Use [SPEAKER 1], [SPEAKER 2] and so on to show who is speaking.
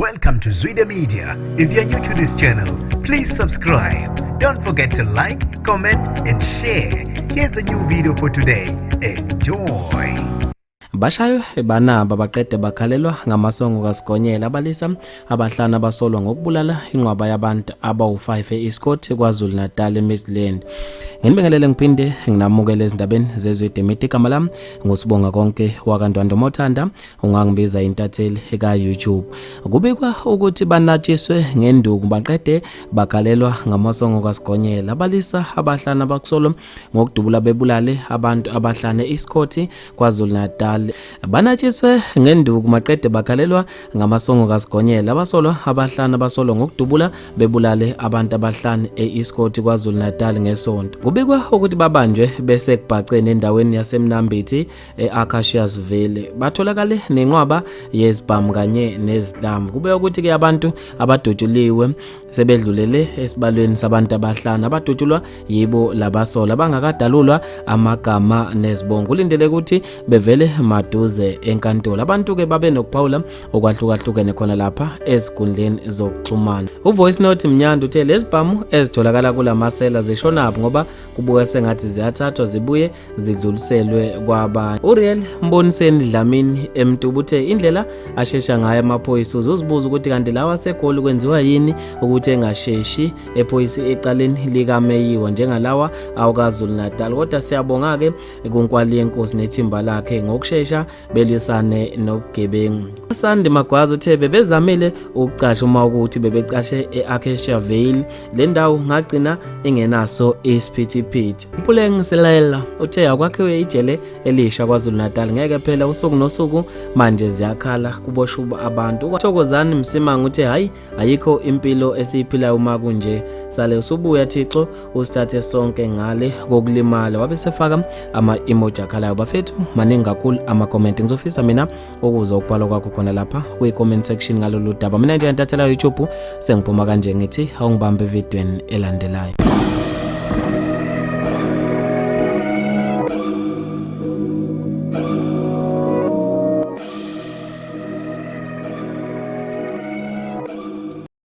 [SPEAKER 1] Welcome to Zwide-media. If you're new to this channel, please subscribe. Don't forget to like, comment and share. Here's a new video for today. Enjoy.
[SPEAKER 2] Bashayo banaba baqede bakhalelwa ngamasongo kaSigonyela abalisa abahlanu abasolwa ngokubulala inqwaba yabantu abawu5 eScott kwaZulu Natal eMidland. Nginibingelele ngiphinde nginamukele ezindabeni zezwide-media. Igama lami ngusibonga konke wakantwando Mothanda, ungangibiza intatheli eka YouTube. Kubikwa ukuthi banatshiswe ngenduku baqede bakhalelwa ngamasongo kaSigonyela abalisa abahlanu abakusolwa ngokudubula bebulale abantu abahlanu eScott kwaZulu Natal. Banatshiswe ngenduku maqede bakhalelwa ngamasongo kaSigonyela abasolwa abahlanu abasolwa ngokudubula bebulale abantu abahlanu eScott kwaZulu Natal ngesonto. Kubikwa ukuthi babanjwe bese kubhacene endaweni yaseMnambithi eAcaciasville. Batholakale nenqwaba yezibhamu kanye nezihlamvu. Kubekwa ukuthi ke abantu abadutshuliwe sebedlulele esibalweni sabantu abahlanu abadutshulwa yibo labasola bangakadalulwa amagama nezibongo. Kulindele ukuthi bevele maduze enkantolo. Abantu ke babe nokuphawula okwahlukahlukene khona lapha ezigundleni zokuxhumana. Uvoice note Mnyanda uthe lezibhamu ezitholakala kulamasela zishonaphi ngoba kubuka sengathi ziyathathwa zibuye zidluliselwe kwabanye. Uriel Mboniseni Dlamini eMtuba uthe indlela ashesha ngayo amaphoyisa uzibuza ukuthi kanti lawa segoli kwenziwa yini ukuthi engasheshi ephoyisa ecaleni likameyiwa njengalawa awukaZulu Natal. Kodwa siyabonga ke kunkwali yenkosi nethimba lakhe ngokushesha belwisane nobugebengu. Sandi Magwaza uthe bebezamile ukucasha uma ukuthi bebecashe eAcaciasville le ndawo ngagcina ingenaso isiphithiphithi. Mpulengisilela uthe akwakhiwe ijele elisha kwaZulu Natal ngeke phela usuku nosuku manje ziyakhala kuboshuba abantu. Thokozani Msimanga uthe hayi ayikho impilo esiyiphilayo uma kunje sale usubuya Thixo usithathe sonke ngale kokulimala. Wabesefaka ama-emoji akhalayo. Bafethu maningi kakhulu ama-comment ngizofisa mina ukuza ukubhala kwakho khona lapha kwi-comment section ngalolu daba. Mina nje ntathela YouTube sengiphuma kanje ngithi awungibambe evidweni elandelayo.